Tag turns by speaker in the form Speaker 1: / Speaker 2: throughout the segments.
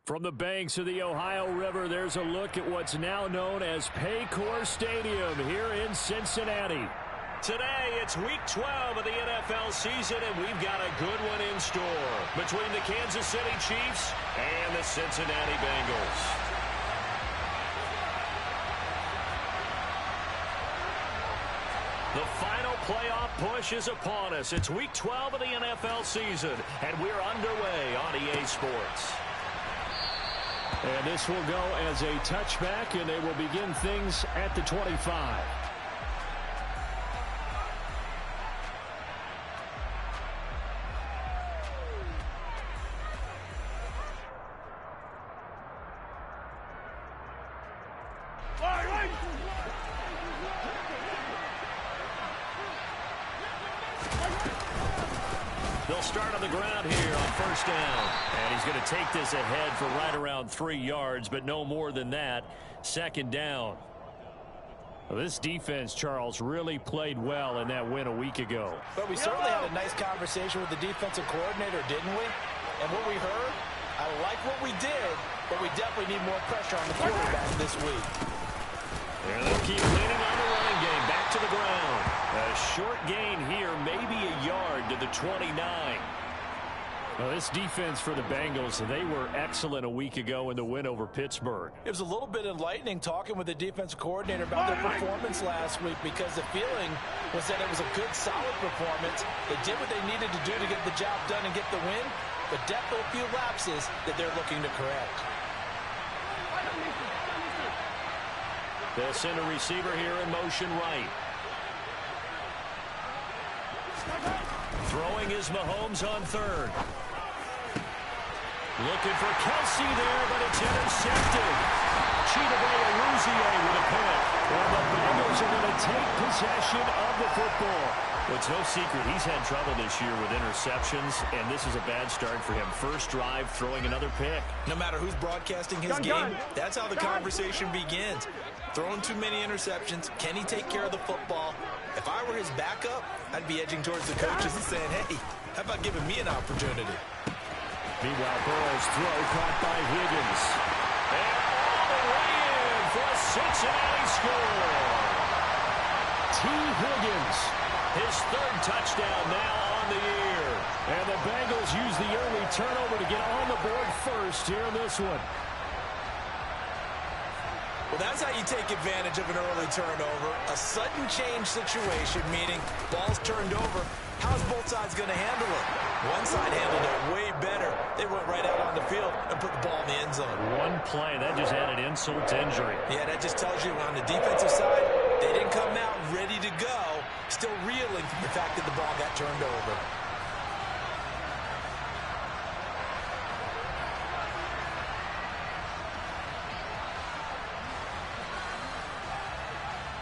Speaker 1: From the banks of the Ohio River, there's a look at what's now known as Paycor Stadium here in Cincinnati.
Speaker 2: Today, it's Week 12 of the NFL season, and we've got a good one in store between the Kansas City Chiefs and the Cincinnati Bengals. The final playoff push is upon us. It's Week 12 of the NFL season, and we're underway on EA Sports.
Speaker 1: And this will go as a touchback, and they will begin things at the 25.
Speaker 2: They'll start on the ground here on first down.
Speaker 1: And he's going to take this ahead for right around 3 yards, but no more than that. Second down. Well, this defense, Charles, really played well in that win a week ago.
Speaker 3: But we certainly had a nice conversation with the defensive coordinator, didn't we? And what we heard, I like what we did, but we definitely need more pressure on the quarterback this week.
Speaker 1: And they'll keep leaning on the running game. Back to the ground. A short gain here, maybe a yard to the 29. Well, this defense for the Bengals, they were excellent a week ago in the win over Pittsburgh.
Speaker 3: It was a little bit enlightening talking with the defensive coordinator about their performance last week, because the feeling was that it was a good, solid performance. They did what they needed to do to get the job done and get the win, but definitely a few lapses that they're looking to correct.
Speaker 2: They'll send a receiver here in motion right. Throwing is Mahomes on third. Looking for Kelsey there, but it's intercepted. Chidobe with a pick. Well, the Bengals are going to take possession of the football.
Speaker 1: Well, it's no secret he's had trouble this year with interceptions, and this is a bad start for him. First drive, throwing another pick.
Speaker 4: No matter who's broadcasting his game, that's how the conversation begins. Throwing too many interceptions. Can he take care of the football? If I were his backup, I'd be edging towards the coaches and saying, hey, how about giving me an opportunity?
Speaker 1: Meanwhile, Burrow's throw caught by Higgins.
Speaker 2: And all the way in for a Cincinnati score.
Speaker 1: T. Higgins.
Speaker 2: His third touchdown now on the year.
Speaker 1: And the Bengals use the early turnover to get on the board first here in this one.
Speaker 4: Well, that's how you take advantage of an early turnover. A sudden change situation, meaning ball's turned over. How's both sides going to handle it? One side handled it way better. They went right out on the field and put the ball in the end zone.
Speaker 1: One play, that just added insult to injury.
Speaker 4: Yeah, that just tells you on the defensive side, they didn't come out ready to go, still reeling from the fact that the ball got turned over.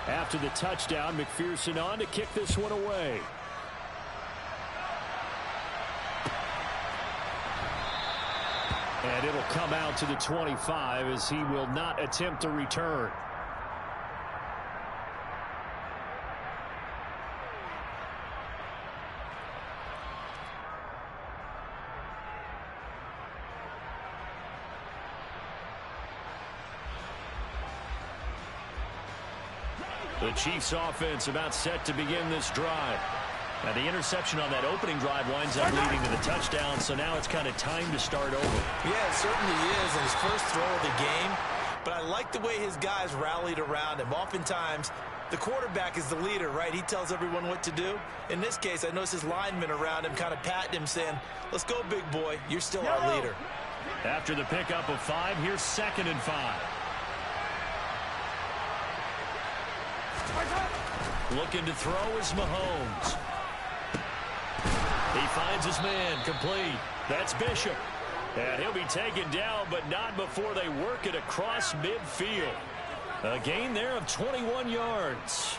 Speaker 1: After the touchdown, McPherson on to kick this one away. And it'll come out to the 25 as he will not attempt to return. The Chiefs offense about set to begin this drive. Now the interception on that opening drive winds up leading to the touchdown, so now it's kind of time to start over.
Speaker 4: Yeah, it certainly is in his first throw of the game, but I like the way his guys rallied around him. Oftentimes, the quarterback is the leader, right? He tells everyone what to do. In this case, I noticed his linemen around him kind of patting him, saying, let's go, big boy. You're still our leader.
Speaker 1: After the pickup of 5, here's 2nd and 5. Looking to throw is Mahomes. He finds his man, complete. That's Bishop. And he'll be taken down, but not before they work it across midfield. A gain there of 21 yards.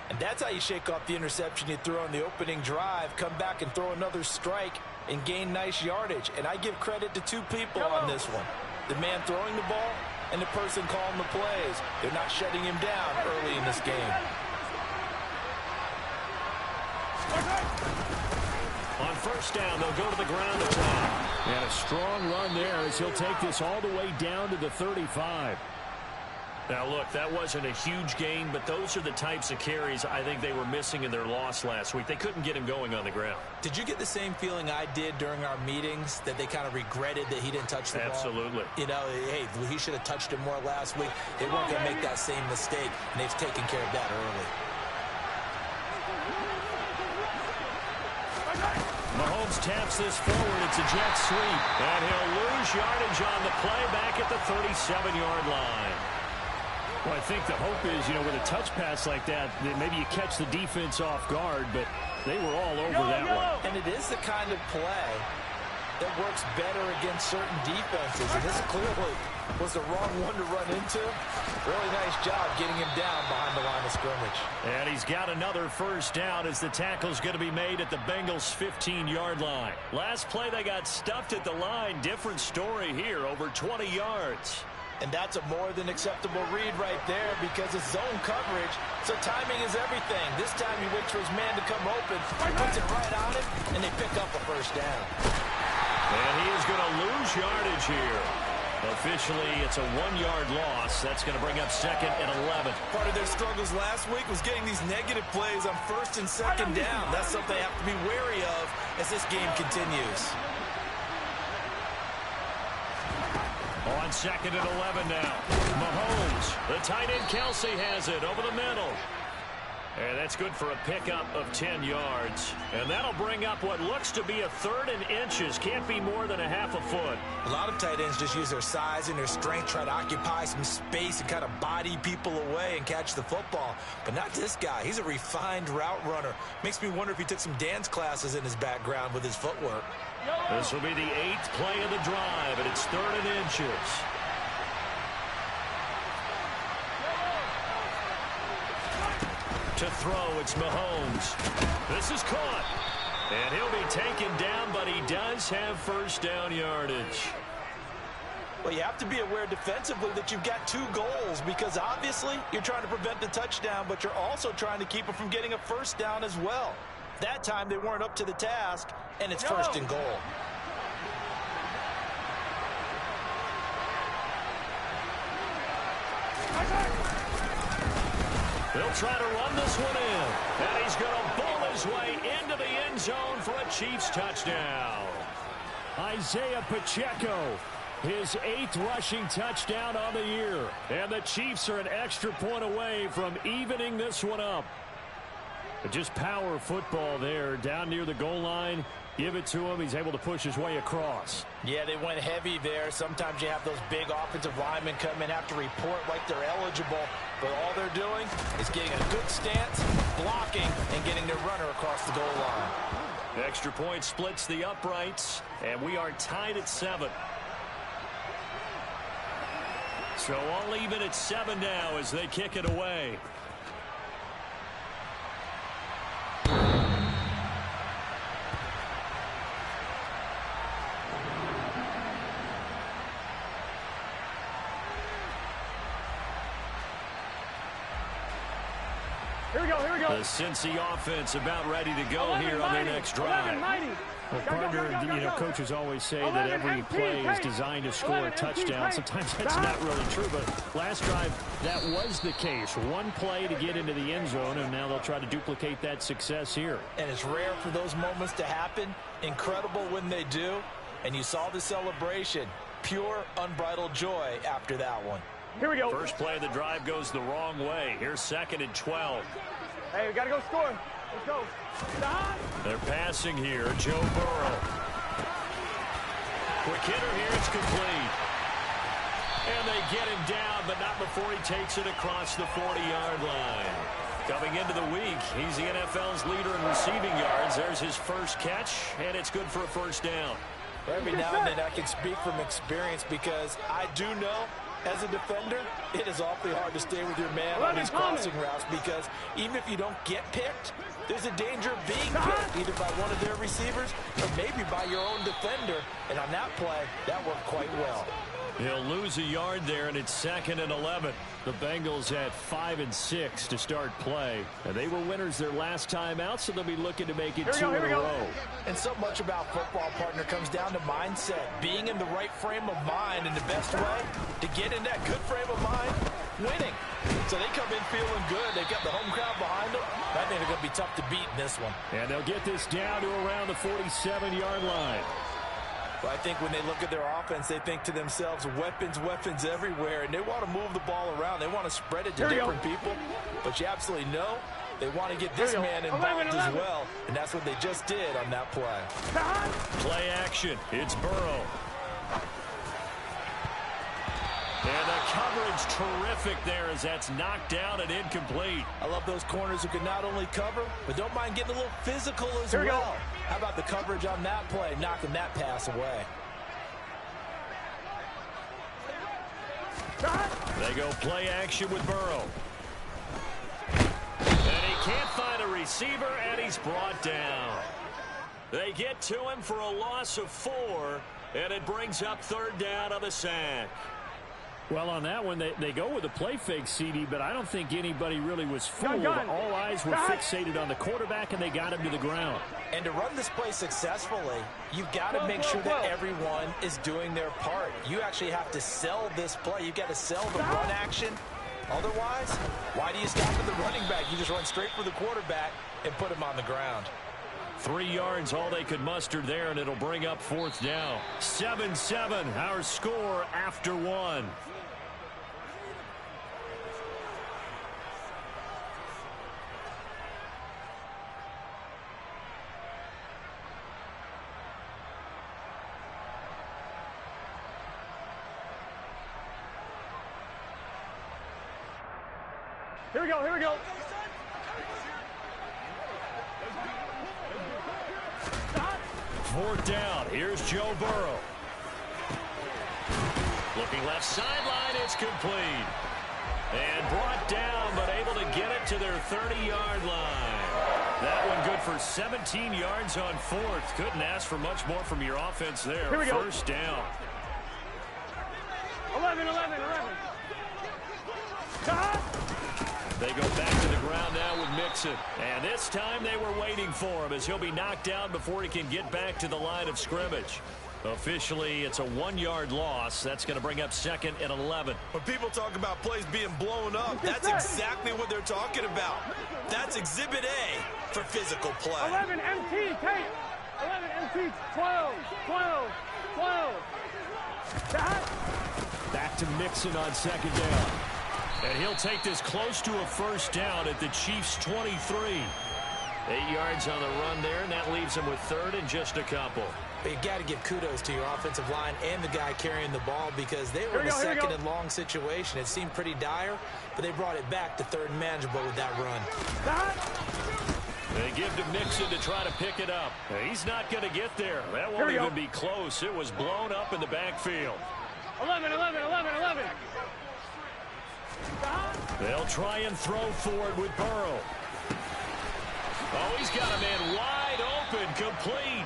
Speaker 3: And that's how you shake off the interception you threw on the opening drive, come back and throw another strike and gain nice yardage. And I give credit to two people on this one. The man throwing the ball and the person calling the plays. They're not shutting him down early in this game.
Speaker 1: On first down, they'll go to the ground attack. And a strong run there as he'll take this all the way down to the 35. Now, look, that wasn't a huge gain, but those are the types of carries I think they were missing in their loss last week. They couldn't get him going on the ground.
Speaker 3: Did you get the same feeling I did during our meetings, that they kind of regretted that he didn't touch the ball?
Speaker 1: Absolutely.
Speaker 3: You know, hey, he should have touched it more last week. They weren't going to make that same mistake, and they've taken care of that early.
Speaker 1: Mahomes taps this forward. It's a jet sweep. And he'll lose yardage on the play back at the 37-yard line. Well, I think the hope is, you know, with a touch pass like that maybe you catch the defense off guard, but they were all over that one.
Speaker 3: And it is the kind of play that works better against certain defenses, and this clearly was the wrong one to run into. Really nice job getting him down behind the line of scrimmage.
Speaker 1: And he's got another first down as the tackle's going to be made at the Bengals' 15-yard line. Last play, they got stuffed at the line. Different story here, over 20 yards.
Speaker 3: And that's a more than acceptable read right there because it's zone coverage, so timing is everything. This time he waits for his man to come open, puts it right on him, and they pick up a first down.
Speaker 1: And he is going to lose yardage here. Officially, it's a 1-yard loss. That's going to bring up second and 11.
Speaker 3: Part of their struggles last week was getting these negative plays on first and second down. That's something they have to be wary of as this game continues.
Speaker 1: On second and 11 now. Mahomes, the tight end Kelsey has it over the middle. And that's good for a pickup of 10 yards. And that'll bring up what looks to be a 3rd and inches. Can't be more than a half a foot.
Speaker 3: A lot of tight ends just use their size and their strength, try to occupy some space and kind of body people away and catch the football. But not this guy. He's a refined route runner. Makes me wonder if he took some dance classes in his background with his footwork.
Speaker 1: This will be the 8th play of the drive, and it's 3rd and inches. To throw, it's Mahomes. This is caught. And he'll be taken down, but he does have first down yardage.
Speaker 3: Well, you have to be aware defensively that you've got 2 goals because obviously you're trying to prevent the touchdown, but you're also trying to keep him from getting a first down as well. That time they weren't up to the task, and it's first and goal.
Speaker 1: They'll try to run this one in. And he's going to ball his way into the end zone for a Chiefs touchdown. Isaiah Pacheco, his 8th rushing touchdown on the year. And the Chiefs are an extra point away from evening this one up. But just power football there down near the goal line. Give it to him. He's able to push his way across.
Speaker 3: Yeah, they went heavy there. Sometimes you have those big offensive linemen come in, have to report like they're eligible. But all they're doing is getting a good stance, blocking, and getting their runner across the goal line.
Speaker 1: Extra point splits the uprights, and we are tied at 7. So all even at 7 now as they kick it away. The Cincy offense about ready to go here on their next drive. Well, partner, coaches always say that every play is designed to score a touchdown. Sometimes that's not really true, but last drive, that was the case. One play to get into the end zone, and now they'll try to duplicate that success here.
Speaker 3: And it's rare for those moments to happen. Incredible when they do. And you saw the celebration. Pure, unbridled joy after that one.
Speaker 2: Here we go.
Speaker 1: First play of the drive goes the wrong way. Here's 2nd and 12.
Speaker 2: Hey, we got to go score. Let's go.
Speaker 1: They're passing here. Joe Burrow. Quick hitter here. It's complete. And they get him down, but not before he takes it across the 40-yard line. Coming into the week, he's the NFL's leader in receiving yards. There's his first catch, and it's good for a first down.
Speaker 3: Every now and then I can speak from experience because I do know as a defender, it is awfully hard to stay with your man on these crossing routes because even if you don't get picked, there's a danger of being picked either by one of their receivers or maybe by your own defender. And on that play, that worked quite well.
Speaker 1: He'll lose a yard there, and it's 2nd and 11. The Bengals at 5 and 6 to start play. And they were winners their last time out, so they'll be looking to make it 2 in a row.
Speaker 3: And so much about football, partner, comes down to mindset. Being in the right frame of mind in the best way to get in that good frame of mind, winning. So they come in feeling good. They've got the home crowd behind them. I think they're going to be tough to beat in this one.
Speaker 1: And they'll get this down to around the 47-yard line.
Speaker 3: But I think when they look at their offense, they think to themselves, weapons, weapons everywhere, and they want to move the ball around. They want to spread it to different people. But you absolutely know they want to get this man involved as well, and that's what they just did on that play.
Speaker 1: Play action. It's Burrow. And the coverage terrific there as that's knocked down and incomplete.
Speaker 3: I love those corners who can not only cover, but don't mind getting a little physical as well. How about the coverage on that play, knocking that pass away?
Speaker 1: They go play action with Burrow. And he can't find a receiver, and he's brought down. They get to him for a loss of 4, and it brings up 3rd down on the sack. Well, on that one, they go with a play fake, CD, but I don't think anybody really was fooled. All eyes were fixated on the quarterback, and they got him to the ground.
Speaker 3: And to run this play successfully, you've got to make sure that everyone is doing their part. You actually have to sell this play. You've got to sell the run action. Otherwise, why do you stop at the running back? You just run straight for the quarterback and put him on the ground.
Speaker 1: 3 yards, all they could muster there, and it'll bring up 4th down. 7-7, our score after 1.
Speaker 5: Here we go, here we go.
Speaker 1: Fourth down. Here's Joe Burrow. Looking left sideline. It's complete. And brought down, but able to get it to their 30-yard line. That one good for 17 yards on 4th. Couldn't ask for much more from your offense there.
Speaker 5: Here we go.
Speaker 1: First down.
Speaker 5: 11.
Speaker 1: They go back to the ground now with Mixon. And this time they were waiting for him as he'll be knocked down before he can get back to the line of scrimmage. Officially, it's a 1-yard loss. That's going to bring up 2nd and 11.
Speaker 4: When people talk about plays being blown up, that's exactly what they're talking about. That's Exhibit A for physical play.
Speaker 5: 11 MT, Kate. 11 MT, 12.
Speaker 1: Back to Mixon on 2nd down. And he'll take this close to a first down at the Chiefs' 23. 8 yards on the run there, and that leaves him with 3rd and just a couple.
Speaker 3: But you got to give kudos to your offensive line and the guy carrying the ball because they were in a 2nd and long situation. It seemed pretty dire, but they brought it back to 3rd and manageable with that run.
Speaker 1: They give to Mixon to try to pick it up. He's not going to get there. That won't even be close. It was blown up in the backfield.
Speaker 5: 11.
Speaker 1: They'll try and throw for it with Burrow. Oh, he's got a man wide open, complete.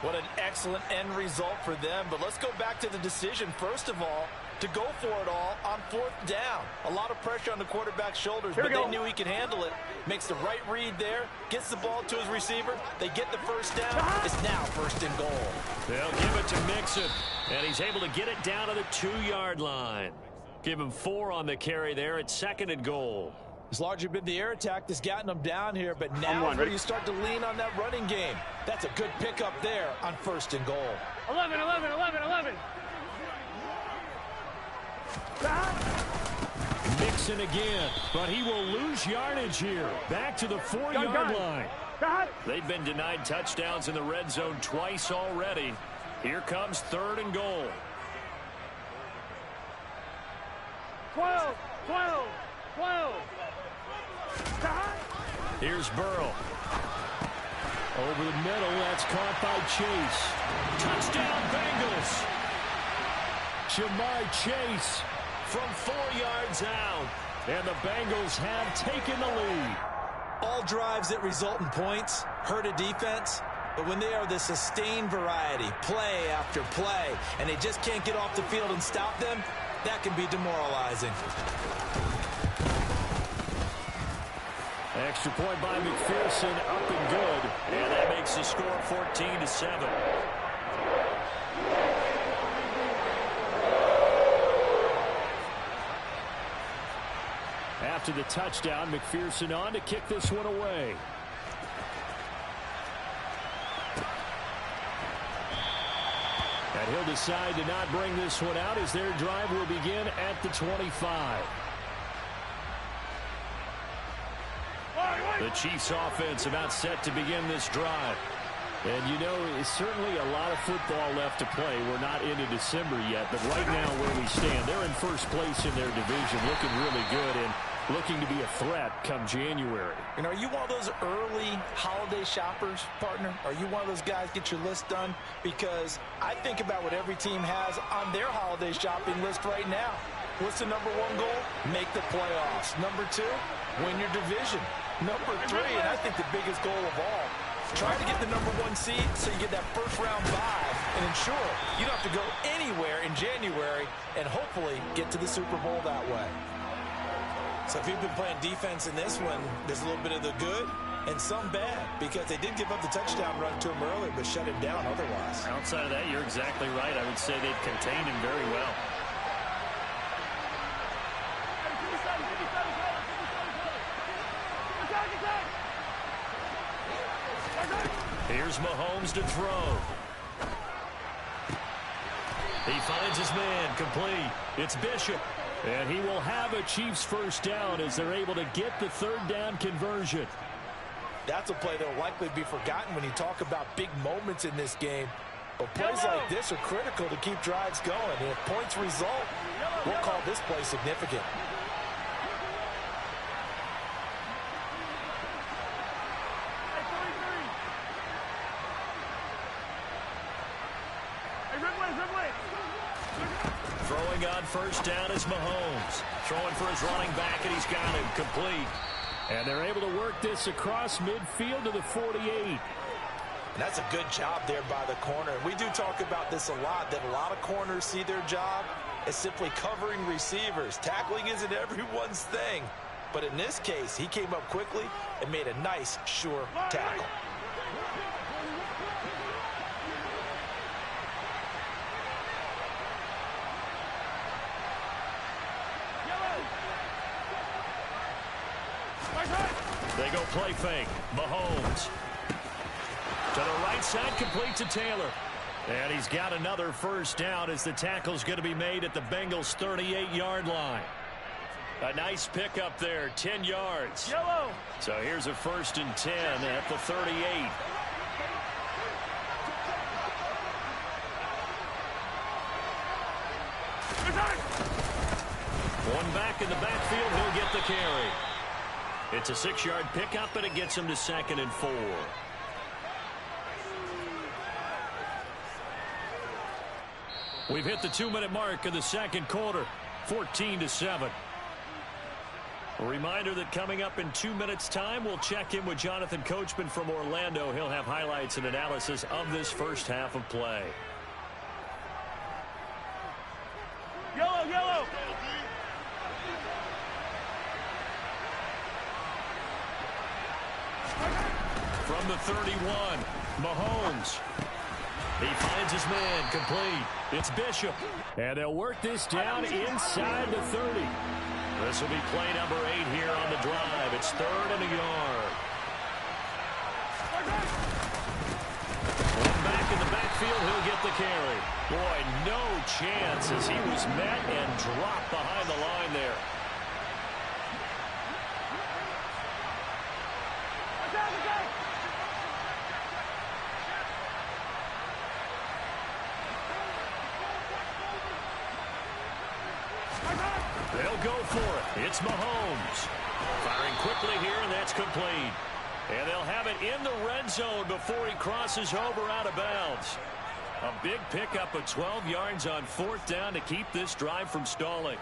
Speaker 3: What an excellent end result for them. But let's go back to the decision, first of all, to go for it all on 4th down. A lot of pressure on the quarterback's shoulders, but they knew he could handle it. Makes the right read there, gets the ball to his receiver. They get the first down. It's now 1st and goal.
Speaker 1: They'll give it to Mixon, and he's able to get it down to the 2-yard line. Give him 4 on the carry there at 2nd and goal.
Speaker 3: It's largely been the air attack that's gotten them down here, but now is where you start to lean on that running game. That's a good pickup there on 1st and goal.
Speaker 5: 11.
Speaker 1: Mixon again, but he will lose yardage here. Back to the 4-yard line. They've been denied touchdowns in the red zone twice already. Here comes 3rd and goal.
Speaker 5: 12.
Speaker 1: Here's Burrow. Over the middle, that's caught by Chase. Touchdown, Bengals. Jamar Chase from 4 yards out. And the Bengals have taken the lead.
Speaker 3: All drives that result in points hurt a defense, but when they are the sustained variety, play after play, and they just can't get off the field and stop them, that can be demoralizing.
Speaker 1: Extra point by McPherson, up and good. And that makes the score 14-7. After the touchdown, McPherson on to kick this one away. And he'll decide to not bring this one out as their drive will begin at the 25. The Chiefs offense about set to begin this drive. And, you know, it's certainly a lot of football left to play. We're not into December yet, but right now where we stand, they're in first place in their division, looking really good and looking to be a threat come January.
Speaker 3: And are you one of those early holiday shoppers, partner? Are you one of those guys get your list done? Because I think about what every team has on their holiday shopping list right now. What's the number one goal? Make the playoffs. Number 2, win your division. Number 3, and I think the biggest goal of all, try to get the number 1 seed so you get that first round bye and ensure you don't have to go anywhere in January and hopefully get to the Super Bowl that way. So if you've been playing defense in this one, there's a little bit of the good and some bad because they did give up the touchdown run to him earlier but shut him down otherwise.
Speaker 1: Outside of that, you're exactly right. I would say they've contained him very well. Here's Mahomes to throw. He finds his man, complete. It's Bishop. And he will have a Chiefs first down as they're able to get the third down conversion.
Speaker 3: That's a play that will likely be forgotten when you talk about big moments in this game. But plays like this are critical to keep drives going. And if points result, we'll call this play significant.
Speaker 1: Throwing on first down is Mahomes. Throwing for his running back, and he's got him complete. And they're able to work this across midfield to the 48.
Speaker 3: And that's a good job there by the corner. We do talk about this a lot, that a lot of corners see their job as simply covering receivers. Tackling isn't everyone's thing. But in this case, he came up quickly and made a nice, sure tackle.
Speaker 1: They go play fake. Mahomes. To the right side, complete to Taylor. And he's got another first down as the tackle's going to be made at the Bengals' 38-yard line. A nice pickup there, 10 yards.
Speaker 5: Yellow.
Speaker 1: So here's a 1st and 10 at the 38. One back in the backfield, he'll get the carry. It's a 6-yard pickup, and it gets him to 2nd and 4. We've hit the 2-minute mark of the second quarter, 14-7. A reminder that coming up in 2 minutes' time, we'll check in with Jonathan Coachman from Orlando. He'll have highlights and analysis of this first half of play.
Speaker 5: Yellow, yellow.
Speaker 1: From the 31, Mahomes. He finds his man, complete. It's Bishop. And they'll work this down inside the 30. This will be play number 8 here on the drive. It's 3rd and a yard. One back in the backfield, he'll get the carry. Boy, no chance as he was met and dropped behind the line there. They'll go for it. It's Mahomes. Firing quickly here, and that's complete. And they'll have it in the red zone before he crosses over out of bounds. A big pickup of 12 yards on 4th down to keep this drive from stalling.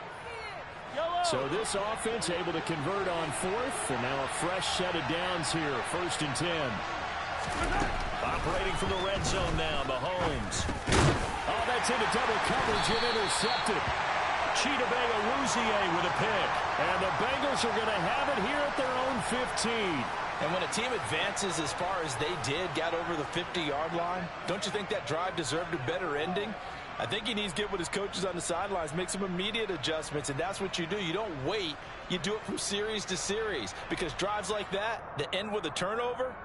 Speaker 1: So this offense able to convert on 4th, and now a fresh set of downs here, 1st and 10. Operating from the red zone now, Mahomes. Oh, that's into double coverage and intercepted. Chidobe Awuzie with a pick. And the Bengals are going to have it here at their own 15.
Speaker 3: And when a team advances as far as they did, got over the 50-yard line, don't you think that drive deserved a better ending? I think he needs to get with his coaches on the sidelines, make some immediate adjustments, and that's what you do. You don't wait. You do it from series to series, because drives like that end with a turnover,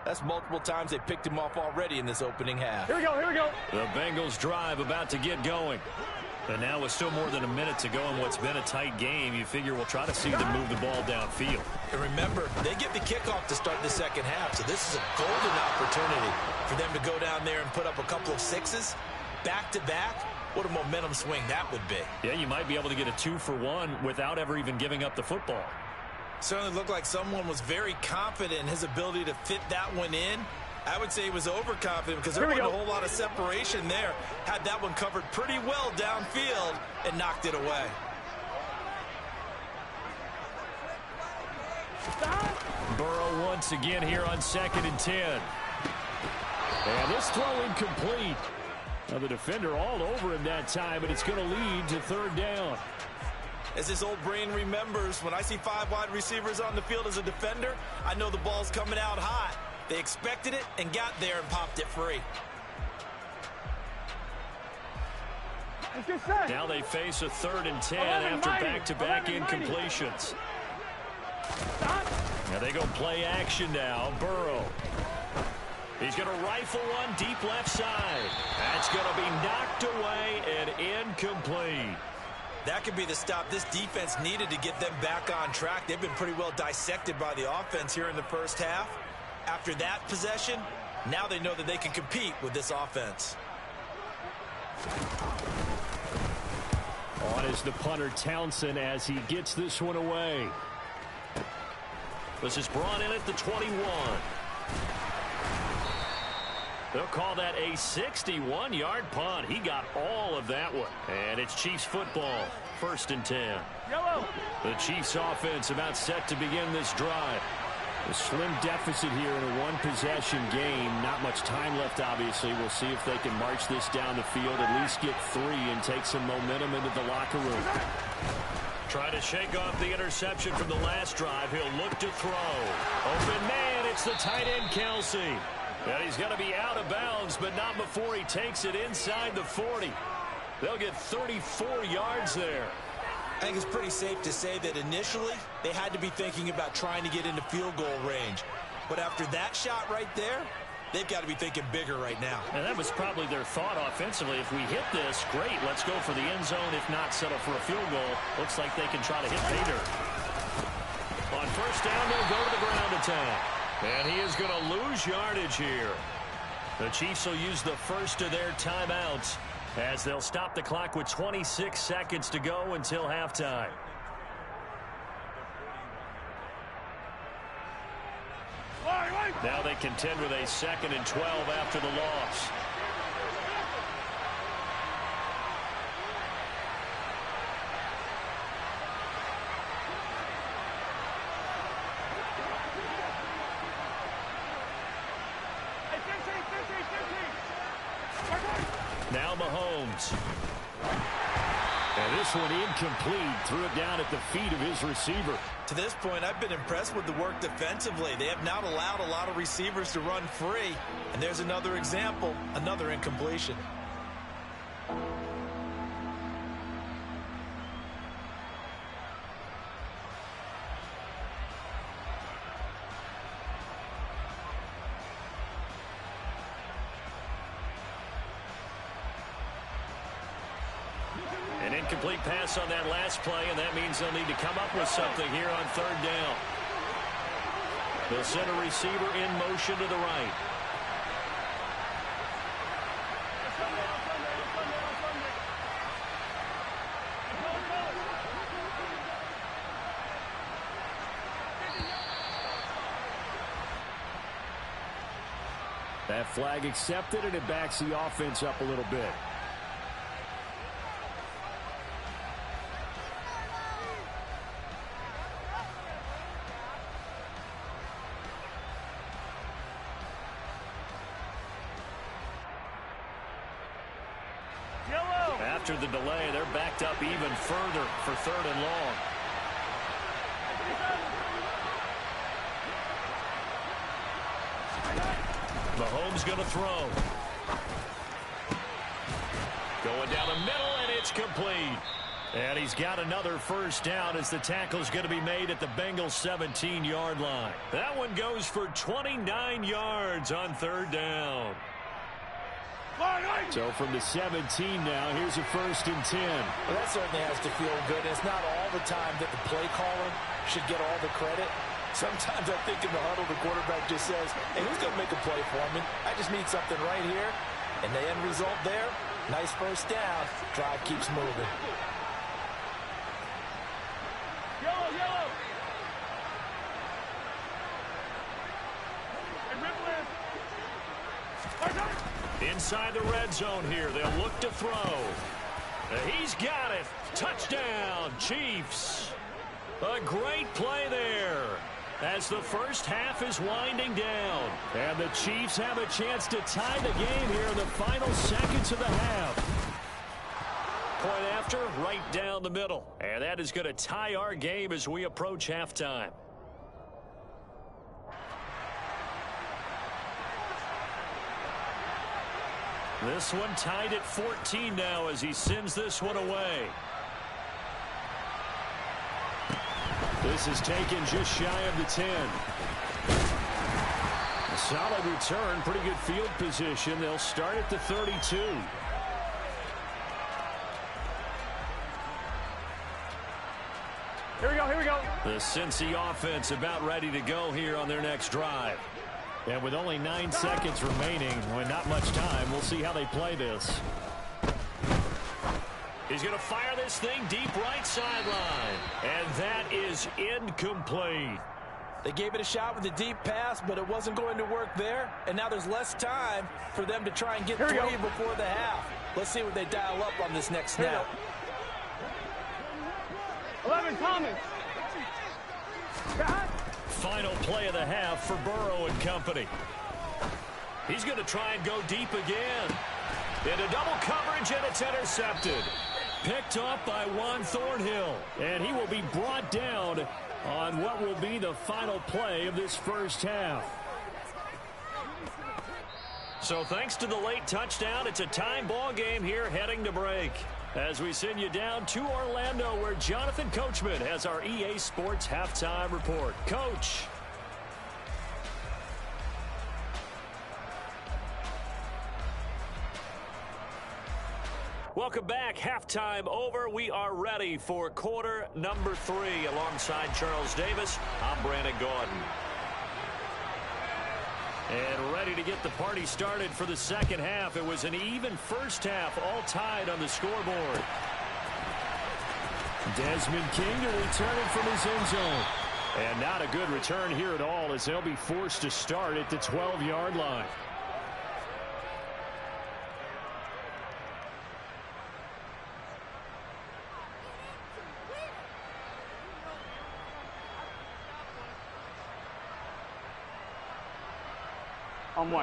Speaker 3: that's multiple times they picked him off already in this opening half.
Speaker 5: Here we go, here we go.
Speaker 1: The Bengals drive about to get going. And now with still more than a minute to go in what's been a tight game, you figure we'll try to see them move the ball downfield.
Speaker 3: And remember, they get the kickoff to start the second half, so this is a golden opportunity for them to go down there and put up a couple of sixes back-to-back. What a momentum swing that would be.
Speaker 1: Yeah, you might be able to get a 2-for-1 without ever even giving up the football.
Speaker 3: Certainly looked like someone was very confident in his ability to fit that one in. I would say he was overconfident because there wasn't a whole lot of separation there. Had that one covered pretty well downfield and knocked it away.
Speaker 1: Burrow once again here on 2nd and 10. And this throw incomplete. Now the defender all over him that time, but it's going to lead to 3rd down.
Speaker 3: As his old brain remembers, when I see 5 wide receivers on the field as a defender, I know the ball's coming out hot. They expected it and got there and popped it free.
Speaker 1: Now they face a 3rd and 10 after back-to-back incompletions. Now they go play action now. Burrow. He's going to rifle one deep left side. That's going to be knocked away and incomplete.
Speaker 3: That could be the stop this defense needed to get them back on track. They've been pretty well dissected by the offense here in the first half. After that possession, now they know that they can compete with this offense.
Speaker 1: On is the punter Townsend as he gets this one away. This is brought in at the 21. They'll call that a 61-yard punt. He got all of that one. And it's Chiefs football, 1st and 10.
Speaker 5: Yellow.
Speaker 1: The Chiefs offense about set to begin this drive. A slim deficit here in a one-possession game. Not much time left, obviously. We'll see if they can march this down the field, at least get 3 and take some momentum into the locker room. Try to shake off the interception from the last drive. He'll look to throw. Open man, it's the tight end, Kelsey. And he's going to be out of bounds, but not before he takes it inside the 40. They'll get 34 yards there.
Speaker 3: I think it's pretty safe to say that initially they had to be thinking about trying to get into field goal range. But after that shot right there, they've got to be thinking bigger right now.
Speaker 1: And that was probably their thought offensively. If we hit this, great, let's go for the end zone. If not, settle for a field goal. Looks like they can try to hit pay dirt. On 1st down, they'll go to the ground attack. And he is going to lose yardage here. The Chiefs will use the first of their timeouts as they'll stop the clock with 26 seconds to go until halftime. Now they contend with a 2nd and 12 after the loss. Now Mahomes. And this one incomplete. Threw it down at the feet of his receiver.
Speaker 3: To this point, I've been impressed with the work defensively. They have not allowed a lot of receivers to run free. And there's another example, another incompletion.
Speaker 1: An incomplete pass on that last play, and that means they'll need to come up with something here on 3rd down. They'll send a receiver in motion to the right. That flag accepted, and it backs the offense up a little bit.
Speaker 2: After the delay, they're backed up even further for 3rd and long. Mahomes going to throw. Going down the middle, and it's complete. And he's got another first down as the tackle's going to be made at the Bengals 17-yard line. That one goes for 29 yards on 3rd down.
Speaker 1: So from the 17 now, here's a 1st and 10.
Speaker 3: Well, that certainly has to feel good. It's not all the time that the play caller should get all the credit. Sometimes I think in the huddle, the quarterback just says, hey, who's going to make a play for me? I just need something right here. And the end result there, nice first down. Drive keeps moving.
Speaker 5: Yellow, yellow.
Speaker 2: Inside the red zone here, they'll look to throw. He's got it. Touchdown, Chiefs. A great play there as the first half is winding down.
Speaker 1: And the Chiefs have a chance to tie the game here in the final seconds of the half.
Speaker 2: Point after, right down the middle. And that is going to tie our game as we approach halftime. This one tied at 14 now as he sends this one away.
Speaker 1: This is taken just shy of the 10. A solid return, pretty good field position. They'll start at the 32.
Speaker 5: Here we go, here we go.
Speaker 2: The Cincy offense about ready to go here on their next drive.
Speaker 1: And with only 9 seconds remaining, with not much time, we'll see how they play this.
Speaker 2: He's going to fire this thing deep right sideline. And that is incomplete.
Speaker 3: They gave it a shot with a deep pass, but it wasn't going to work there. And now there's less time for them to try and get 3 before the half. Let's see what they dial up on this next snap.
Speaker 5: 11, Thomas.
Speaker 2: Final play of the half for Burrow and company. He's going to try and go deep again. Into double coverage, and it's intercepted. Picked off by Juan Thornhill.
Speaker 1: And he will be brought down on what will be the final play of this first half.
Speaker 2: So thanks to the late touchdown, it's a time ball game here heading to break. As we send you down to Orlando, where Jonathan Coachman has our EA Sports halftime report. Coach. Welcome back. Halftime over. We are ready for quarter number 3. Alongside Charles Davis, I'm Brandon Gaudin. And ready to get the party started for the second half. It was an even first half, all tied on the scoreboard.
Speaker 1: Desmond King to return it from his end zone.
Speaker 2: And not a good return here at all, as they'll be forced to start at the 12-yard line.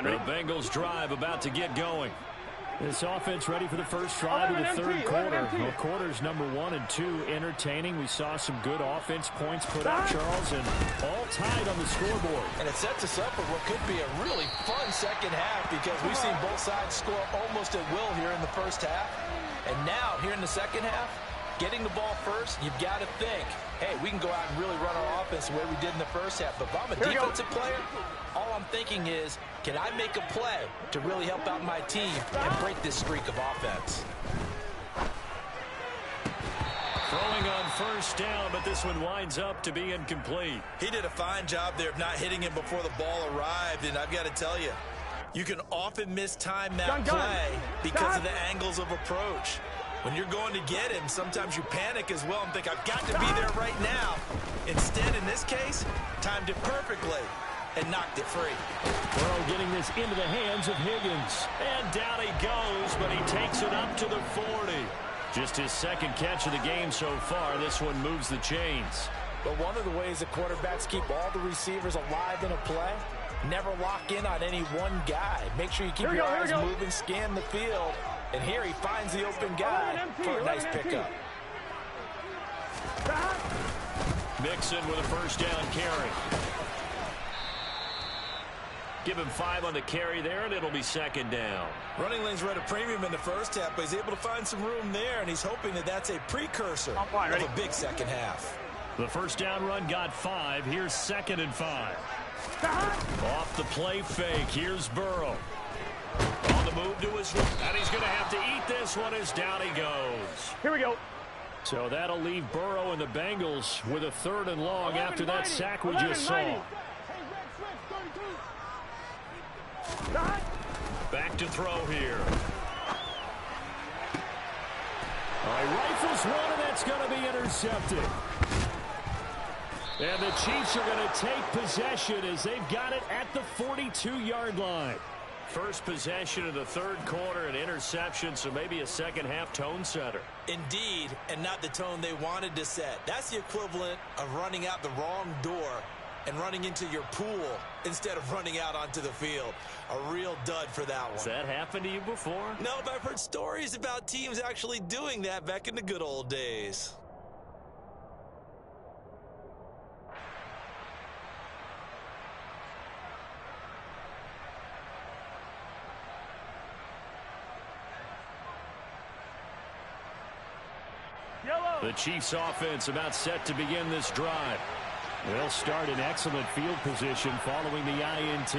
Speaker 2: The Bengals drive about to get going.
Speaker 1: This offense ready for the first drive of the third quarter. Well, quarters number 1 and 2 entertaining. We saw some good offense points put up, Charles, and all tied on the scoreboard.
Speaker 3: And it sets us up for what could be a really fun second half, because we've seen both sides score almost at will here in the first half. And now, here in the second half, getting the ball first, you've got to think, hey, we can go out and really run our offense the way we did in the first half. But if I'm a defensive player, all I'm thinking is, can I make a play to really help out my team and break this streak of offense?
Speaker 2: Throwing on first down, but this one winds up to be incomplete.
Speaker 4: He did a fine job there of not hitting him before the ball arrived, and I've got to tell you, you can often mistime that play because of the angles of approach. When you're going to get him, sometimes you panic as well and think, I've got to be there right now. Instead, in this case, timed it perfectly and knocked it free.
Speaker 1: Burrow getting this is into the hands of Higgins.
Speaker 2: And down he goes, but he takes it up to the 40. Just his second catch of the game so far. This one moves the chains.
Speaker 3: But one of the ways that quarterbacks keep all the receivers alive in a play, never lock in on any one guy. Make sure you keep your eyes moving, scan the field. And here he finds the open guy for a nice pickup.
Speaker 2: Mixon with a first down carry. Give him 5 on the carry there, and it'll be second down.
Speaker 4: Running lanes were at a premium in the first half, but he's able to find some room there, and he's hoping that that's a precursor of a big second half.
Speaker 1: The first down run got 5. Here's 2nd and 5.
Speaker 2: Off the play fake. Here's Burrow. On the move to his right. And he's going to have to eat this one as down he goes.
Speaker 5: Here we go.
Speaker 1: So that'll leave Burrow and the Bengals with a 3rd and long after that sack we just saw.
Speaker 2: Back to throw here.
Speaker 1: All right, rifles one, and that's going to be intercepted. And the Chiefs are going to take possession as they've got it at the 42-yard line.
Speaker 2: First possession of the third quarter, an interception, so maybe a second-half tone setter.
Speaker 4: Indeed, and not the tone they wanted to set. That's the equivalent of running out the wrong door and running into your pool instead of running out onto the field. A real dud for that one.
Speaker 2: Has that happened to you before?
Speaker 4: No, but I've heard stories about teams actually doing that back in the good old days.
Speaker 1: The Chiefs offense about set to begin this drive. They'll start in excellent field position following the INT.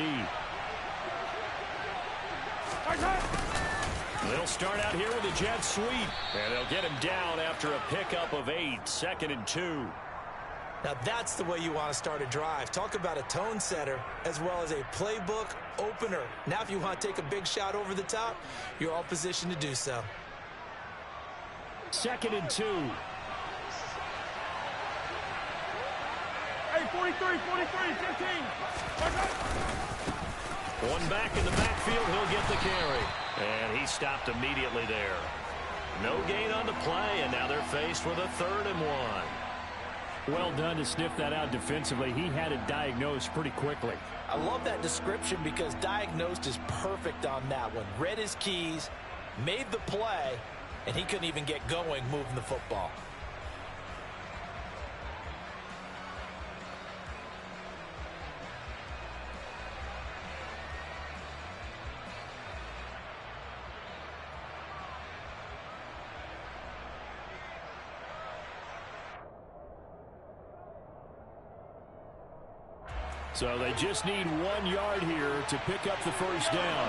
Speaker 1: They'll start out here with a jet sweep. And they'll get him down after a pickup of 8, 2nd and 2.
Speaker 3: Now that's the way you want to start a drive. Talk about a tone setter as well as a playbook opener. Now if you want to take a big shot over the top, you're all positioned to do so.
Speaker 1: 2nd and 2.
Speaker 5: Hey, 43, 15.
Speaker 2: One back in the backfield, he'll get the carry. And he stopped immediately there. No gain on the play, and now they're faced with a 3rd and 1.
Speaker 1: Well done to sniff that out defensively. He had it diagnosed pretty quickly.
Speaker 3: I love that description because diagnosed is perfect on that one. Read his keys, made the play, and he couldn't even get going moving the football.
Speaker 1: So they just need 1 yard here to pick up the first down.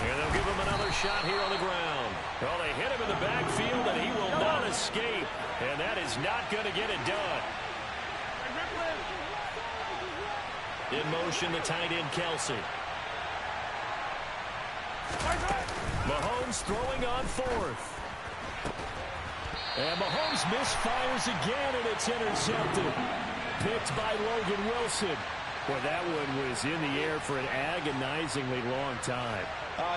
Speaker 2: And they'll give him another shot here on the ground. Well, they hit him in the backfield, and he will not escape. And that is not going to get it done. In motion, the tight end, Kelsey. Mahomes throwing on 4th.
Speaker 1: And Mahomes misfires again, and it's intercepted. Picked by Logan Wilson. Well, that one was in the air for an agonizingly long time.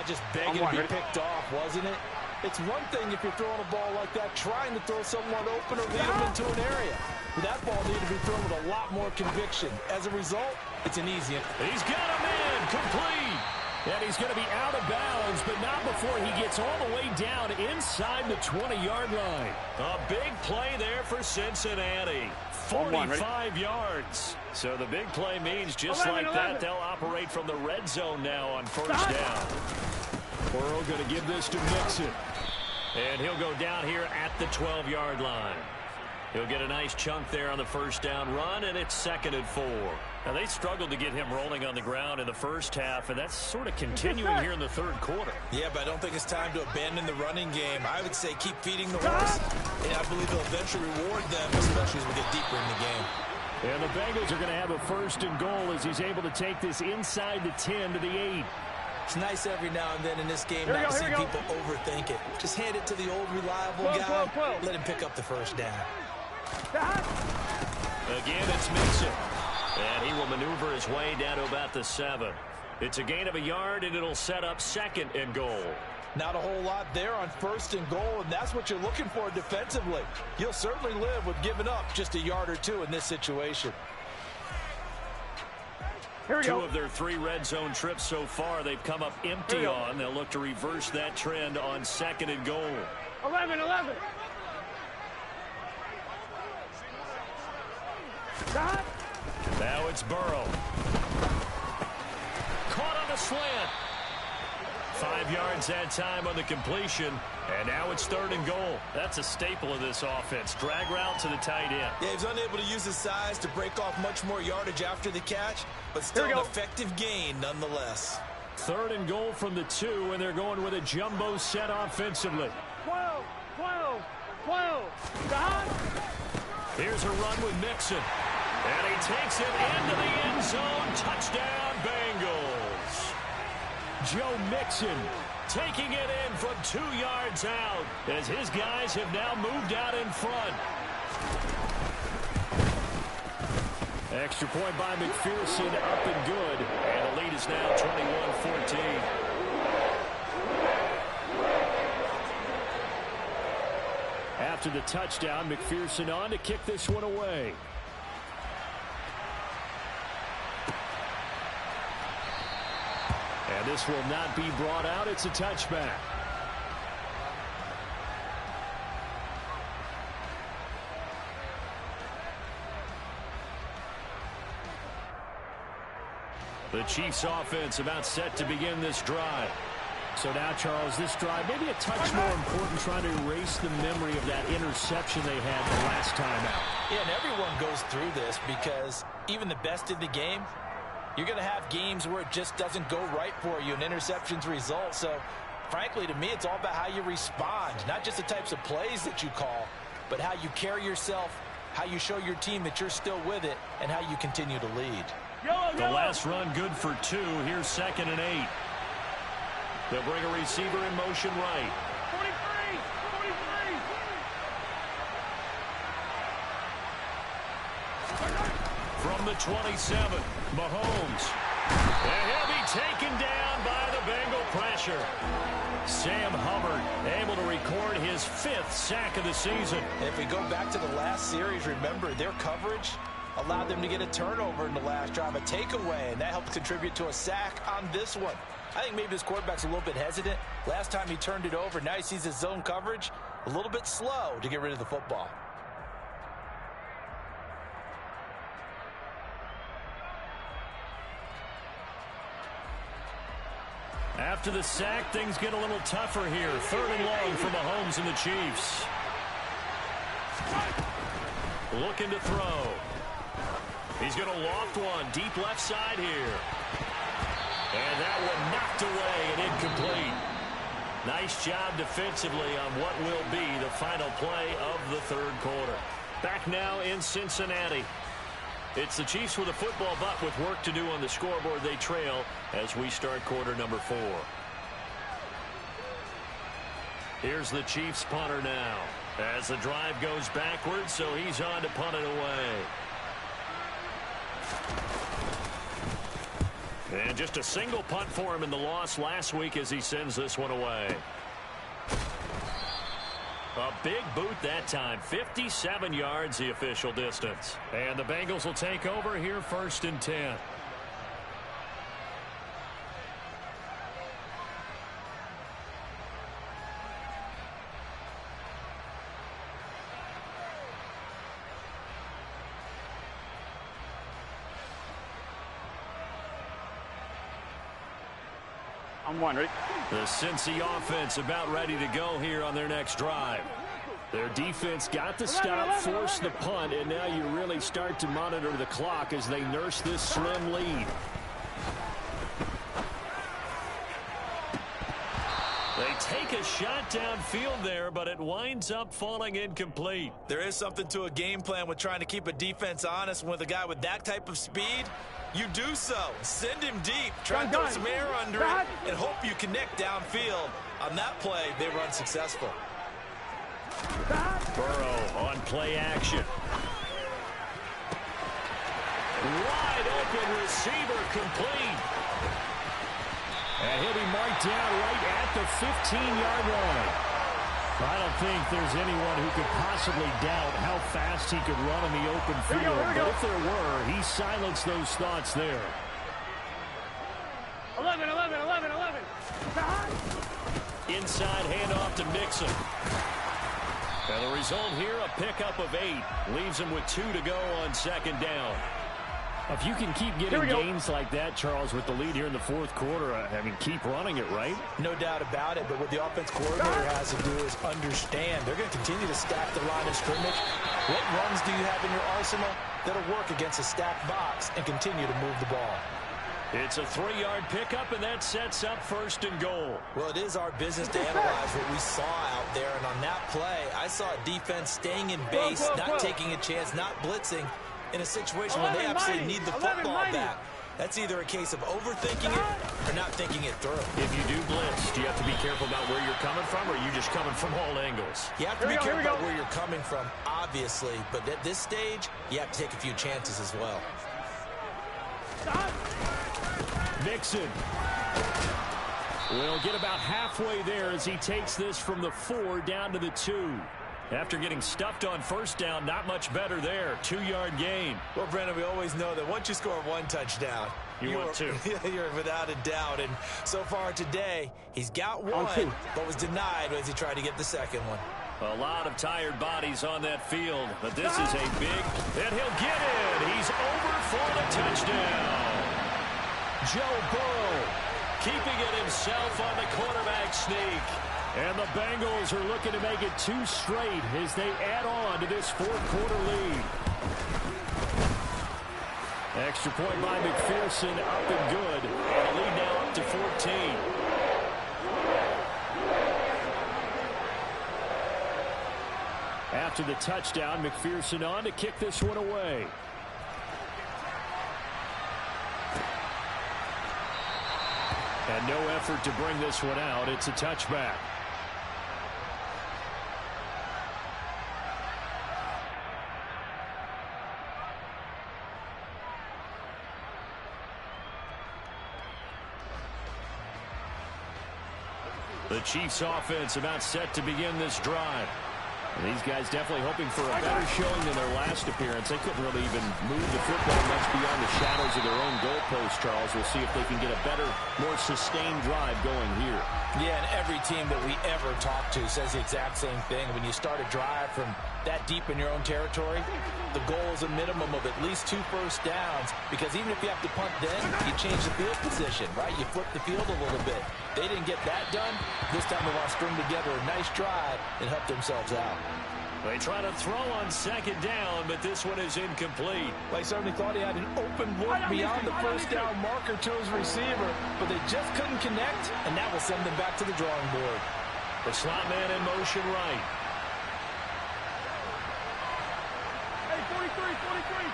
Speaker 3: Just begging to be picked off, wasn't it? It's one thing if you're throwing a ball like that, trying to throw someone open or lead them into an area. But that ball needed to be thrown with a lot more conviction. As a result, it's an easy.
Speaker 2: He's got a man complete.
Speaker 1: And he's going to be out of bounds, but not before he gets all the way down inside the 20-yard line.
Speaker 2: A big play there for Cincinnati. 45 yards. So the big play means just like that, they'll operate from the red zone now on first down.
Speaker 1: Burrow going to give this to Mixon.
Speaker 2: And he'll go down here at the 12-yard line. He'll get a nice chunk there on the first down run, and it's 2nd and 4. Now, they struggled to get him rolling on the ground in the first half, and that's sort of continuing here in the third quarter.
Speaker 4: Yeah, but I don't think it's time to abandon the running game. I would say keep feeding the horse, and I believe they'll eventually reward them, especially as we get deeper in the game.
Speaker 1: And the Bengals are going to have a 1st and goal as he's able to take this inside the 10 to the 8.
Speaker 4: It's nice every now and then in this game not to see people overthink it. Just hand it to the old reliable guy. Let him pick up the first down.
Speaker 2: Again, it's Mixon. And he will
Speaker 1: maneuver his way down to about the 7. It's a gain of a yard, and it'll set up 2nd and goal.
Speaker 3: Not a whole lot there on 1st and goal, and that's what you're looking for defensively. You'll certainly live with giving up just a yard or 2 in this situation.
Speaker 1: Two of their 3 red zone trips so far, they've come up empty on. They'll look to reverse that trend on 2nd and goal.
Speaker 5: 11.
Speaker 1: Now it's Burrow. Caught on the slant. 5 yards that time on the completion, and now it's 3rd and goal. That's a staple of this offense. Drag route to the tight end.
Speaker 3: Yeah, he's unable to use his size to break off much more yardage after the catch, but still an effective gain nonetheless.
Speaker 1: 3rd and goal from the 2, and they're going with a jumbo set offensively.
Speaker 5: 12.
Speaker 1: Here's a run with Mixon, and he takes it into the end zone. Touchdown, Bengals. Joe Mixon taking it in from 2 yards out as his guys have now moved out in front. Extra point by McPherson, up and good, and the lead is now 21-14. After the touchdown, McPherson on to kick this one away. And this will not be brought out. It's a touchback. The Chiefs offense about set to begin this drive. So now, Charles, this drive maybe a touch more important, trying to erase the memory of that interception they had the last time out.
Speaker 3: Yeah, and everyone goes through this because even the best in the game, you're going to have games where it just doesn't go right for you and interceptions result. So, frankly, to me, it's all about how you respond, not just the types of plays that you call, but how you carry yourself, how you show your team that you're still with it, and how you continue to lead.
Speaker 1: The last run good for 2. Here's 2nd and 8. They'll bring a receiver in motion right.
Speaker 5: 43.
Speaker 1: From the 27, Mahomes. And he'll be taken down by the Bengal pressure. Sam Hubbard able to record his 5th sack of the season.
Speaker 3: If we go back to the last series, remember their coverage allowed them to get a turnover in the last drive, a takeaway, and that helped contribute to a sack on this one. I think maybe his quarterback's a little bit hesitant. Last time he turned it over, now he sees his zone coverage a little bit slow to get rid of the football.
Speaker 1: After the sack, things get a little tougher here. 3rd and long for Mahomes and the Chiefs. Looking to throw. He's going to loft one deep left side here. And that one knocked away and incomplete. Nice job defensively on what will be the final play of the 3rd quarter. Back now in Cincinnati. It's the Chiefs with a football, but with work to do on the scoreboard. They trail as we start quarter number 4. Here's the Chiefs punter now as the drive goes backwards, so he's on to punt it away. And just a single punt for him in the loss last week as he sends this one away. A big boot that time. 57 yards the official distance. And the Bengals will take over here 1st and 10.
Speaker 5: I'm one, ready?
Speaker 1: The Cincy offense about ready to go here on their next drive. Their defense got the stop, forced the punt, and now you really start to monitor the clock as they nurse this slim lead. They take a shot downfield there, but it winds up falling incomplete.
Speaker 3: There is something to a game plan with trying to keep a defense honest. With a guy with that type of speed, you do so. Send him deep, try and throw some air under it, and hope you connect downfield. On that play, they were unsuccessful.
Speaker 1: Burrow on play action.
Speaker 2: Wide open receiver complete.
Speaker 1: And he'll be marked down right at the 15-yard line. I don't think there's anyone who could possibly doubt how fast he could run in the open field. But if there were, he silenced those thoughts there.
Speaker 5: 11, 11, 11, 11.
Speaker 2: Inside handoff to Mixon. And the result here, a pickup of 8. Leaves him with 2 to go on second down.
Speaker 1: If you can keep getting gains like that, Charles, with the lead here in the fourth quarter, I mean, keep running it, right?
Speaker 3: No doubt about it, but what the offense coordinator has to do is understand they're going to continue to stack the line of scrimmage. What runs do you have in your arsenal that'll work against a stacked box and continue to move the ball?
Speaker 2: It's a 3-yard pickup, and that sets up first and goal.
Speaker 3: Well, it is our business to analyze what we saw out there, and on that play, I saw a defense staying in base, not taking a chance, not blitzing, in a situation where they absolutely need the football back. That's either a case of overthinking it or not thinking it through.
Speaker 2: If you do blitz, do you have to be careful about where you're coming from, or are you just coming from all angles?
Speaker 3: You have to be careful about where you're coming from, obviously, but at this stage, you have to take a few chances as well.
Speaker 1: Mixon will get about halfway there as he takes this from the 4 down to the 2. After getting stuffed on first down, not much better there. 2-yard gain.
Speaker 3: Well, Brandon, we always know that once you score 1 touchdown,
Speaker 2: you want 2.
Speaker 3: You're without a doubt. And so far today, he's got 1, but was denied as he tried to get the second one.
Speaker 2: A lot of tired bodies on that field, but this is a big, and he'll get it. He's over for the touchdown. Joe Burrow keeping it himself on the quarterback sneak.
Speaker 1: And the Bengals are looking to make it 2 straight as they add on to this fourth-quarter lead. Extra point by McPherson, up and good. And the lead now up to 14. After the touchdown, McPherson on to kick this one away. And no effort to bring this one out. It's a touchback. The Chiefs offense about set to begin this drive. And these guys definitely hoping for a better showing than their last appearance. They couldn't really even move the football much beyond the shadows of their own goalpost, Charles. We'll see if they can get a better, more sustained drive going here.
Speaker 3: Yeah, and every team that we ever talk to says the exact same thing. When you start a drive from that deep in your own territory, the goal is a minimum of at least 2 first downs, because even if you have to punt then, you change the field position, right? You flip the field a little bit. They didn't get that done. This time they want to string together a nice drive and help themselves out.
Speaker 2: They try to throw on second down, but this one is incomplete.
Speaker 3: They certainly thought he had an open look beyond the first down marker to his receiver, but they just couldn't connect, and that will send them back to the drawing board.
Speaker 2: The slot man in motion right.
Speaker 5: Hey, 43, 43,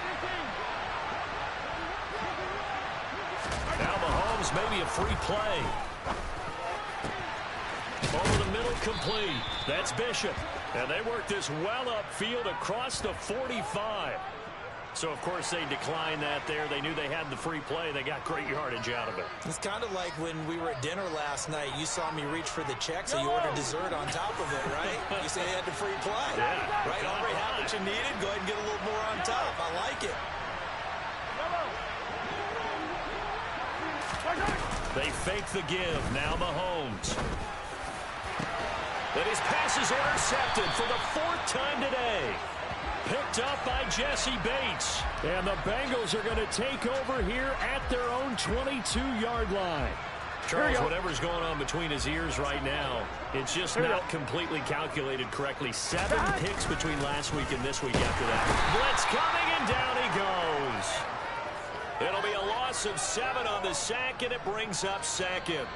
Speaker 5: 15.
Speaker 2: Now Mahomes, maybe a free play. Over the middle, complete. That's Bishop. And they work this well upfield across the 45. So, of course, they declined that there. They knew they had the free play. They got great yardage out of it.
Speaker 3: It's kind of like when we were at dinner last night. You saw me reach for the check, so you ordered dessert on top of it, right? You say you had the free play.
Speaker 2: Yeah.
Speaker 3: Right? Already had what you needed. Go ahead and get a little more on top. I like it.
Speaker 2: They fake the give. Now Mahomes. And his pass is intercepted for the 4th time today. Picked up by Jesse Bates.
Speaker 1: And the Bengals are going to take over here at their own 22-yard line.
Speaker 2: Charles, whatever's going on between his ears right now, it's just not completely calculated correctly. 7 picks between last week and this week after that. Blitz coming, and down he goes. It'll be a loss of 7 on the sack, and it brings up second.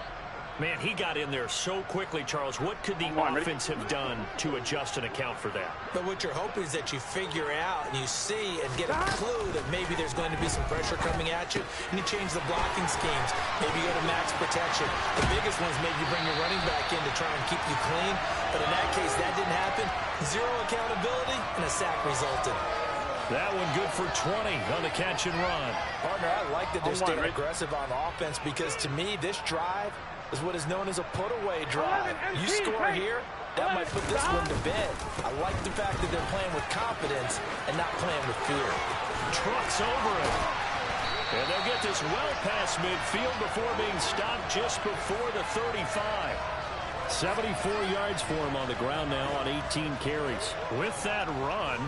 Speaker 2: Man, he got in there so quickly, Charles. What could the offense have done to adjust and account for that?
Speaker 3: But what you're hoping is that you figure out and you see and get a clue that maybe there's going to be some pressure coming at you, and you change the blocking schemes. Maybe you go to max protection. The biggest one is maybe you bring your running back in to try and keep you clean. But in that case, that didn't happen. 0 accountability, and a sack resulted.
Speaker 1: That one good for 20 on the catch and run.
Speaker 3: Partner, I like that they're staying aggressive on offense because to me, this drive is what is known as a put-away drive. You score here, that might put this one to bed. I like the fact that they're playing with confidence and not playing with fear.
Speaker 1: Trucks over it. And they'll get this well past midfield before being stopped just before the 35. 74 yards for him on the ground now on 18 carries. With that run,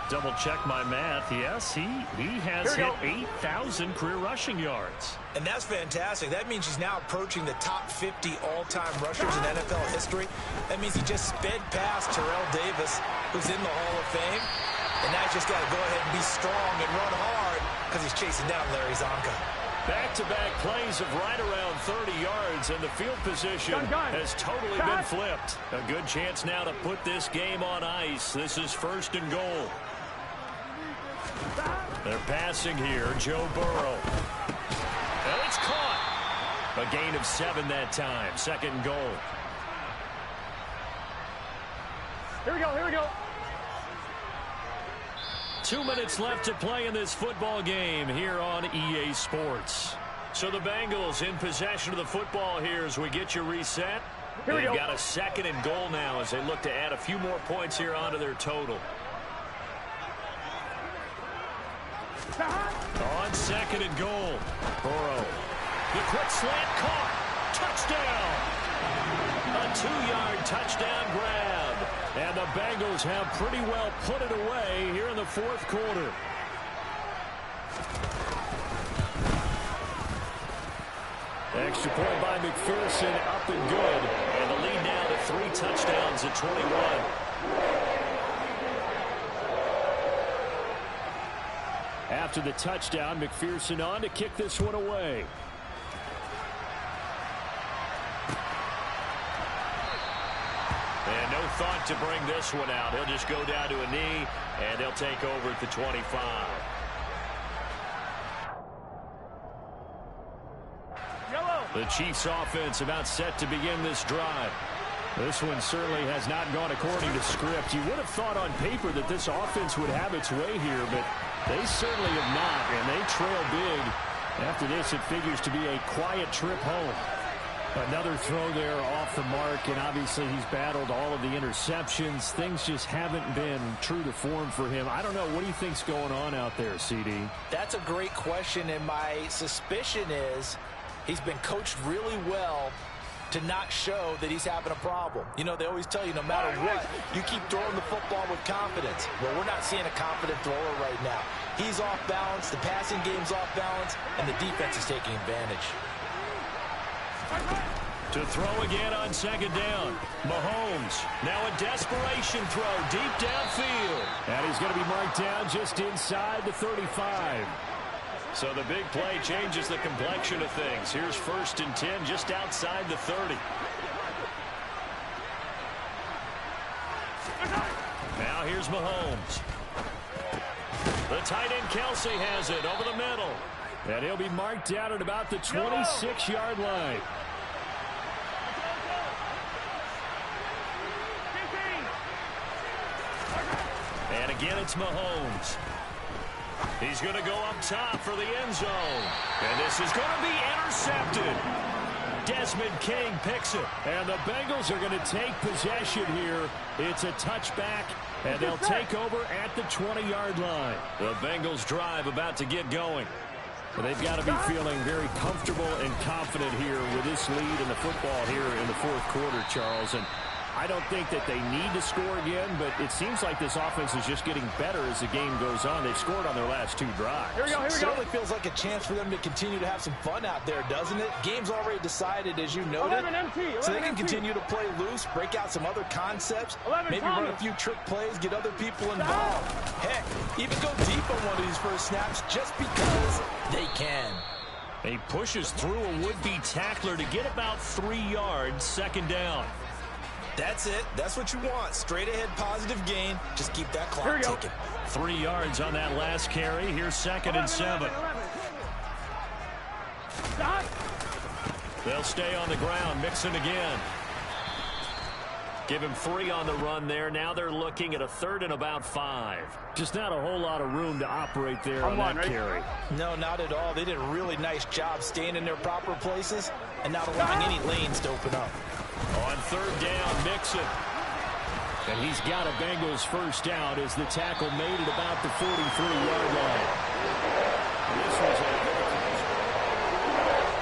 Speaker 1: double check my math. Yes, he has hit 8,000 career rushing yards.
Speaker 3: And that's fantastic. That means he's now approaching the top 50 all-time rushers in NFL history. That means he just sped past Terrell Davis, who's in the Hall of Fame. And now he's just got to go ahead and be strong and run hard because he's chasing down Larry Zonka.
Speaker 1: Back-to-back plays of right around 30 yards, and the field position has totally been flipped. A good chance now to put this game on ice. This is 1st and goal. They're passing here. Joe Burrow. And it's caught. A gain of 7 that time. 2nd and goal.
Speaker 5: Here we go, here we go.
Speaker 1: 2 minutes left to play in this football game here on EA Sports. So the Bengals in possession of the football here as we get you reset. They've got a 2nd and goal now as they look to add a few more points here onto their total. On 2nd and goal, Burrow. The quick slant caught. Touchdown. A 2-yard touchdown grab. And the Bengals have pretty well put it away here in the 4th quarter. Extra point by McPherson, up and good. And the lead now to 3 touchdowns at 21. After the touchdown, McPherson on to kick this one away. And no thought to bring this one out. He'll just go down to a knee, and they'll take over at the 25. The Chiefs offense about set to begin this drive. This one certainly has not gone according to script. You would have thought on paper that this offense would have its way here, but they certainly have not, and they trail big. After this, it figures to be a quiet trip home. Another throw there off the mark, and obviously he's battled all of the interceptions. Things just haven't been true to form for him. I don't know. What do you think's going on out there, CD?
Speaker 3: That's a great question, and my suspicion is he's been coached really well to not show that he's having a problem. You know, they always tell you no matter what, you keep throwing the football with confidence. Well, we're not seeing a confident thrower right now. He's off balance, the passing game's off balance, and the defense is taking advantage.
Speaker 1: To throw again on 2nd down. Mahomes. Now a desperation throw deep downfield. And he's going to be marked down just inside the 35. So the big play changes the complexion of things. Here's 1st and 10 just outside the 30. Now here's Mahomes. The tight end Kelsey has it over the middle. And he'll be marked down at about the 26-yard line. And again, it's Mahomes. He's going to go up top for the end zone. And this is going to be intercepted. Desmond King picks it. And the Bengals are going to take possession here. It's a touchback, and they'll take over at the 20-yard line. The Bengals drive about to get going. They've got to be feeling very comfortable and confident here with this lead in the football here in the 4th quarter, Charles. And I don't think that they need to score again, but it seems like this offense is just getting better as the game goes on. They've scored on their last 2 drives.
Speaker 5: Here we go, here we go.
Speaker 3: Certainly feels like a chance for them to continue to have some fun out there, doesn't it? Game's already decided, as you noted, so they can continue to play loose, break out some other concepts, maybe run a few trick plays, get other people involved. Heck, even go deep on one of these first snaps just because they can.
Speaker 1: He pushes through a would-be tackler to get about 3 yards, 2nd down.
Speaker 3: That's it. That's what you want. Straight ahead positive gain. Just keep that clock ticking.
Speaker 1: 3 yards on that last carry. Here's 2nd and 7. They'll stay on the ground. Mixon again. Give him 3 on the run there. Now they're looking at a 3rd and about 5. Just not a whole lot of room to operate there on that carry.
Speaker 3: No, not at all. They did a really nice job staying in their proper places and not allowing any lanes to open up.
Speaker 1: On 3rd down, Mixon. And he's got a Bengals first down as the tackle made it about the 43-yard line. This was a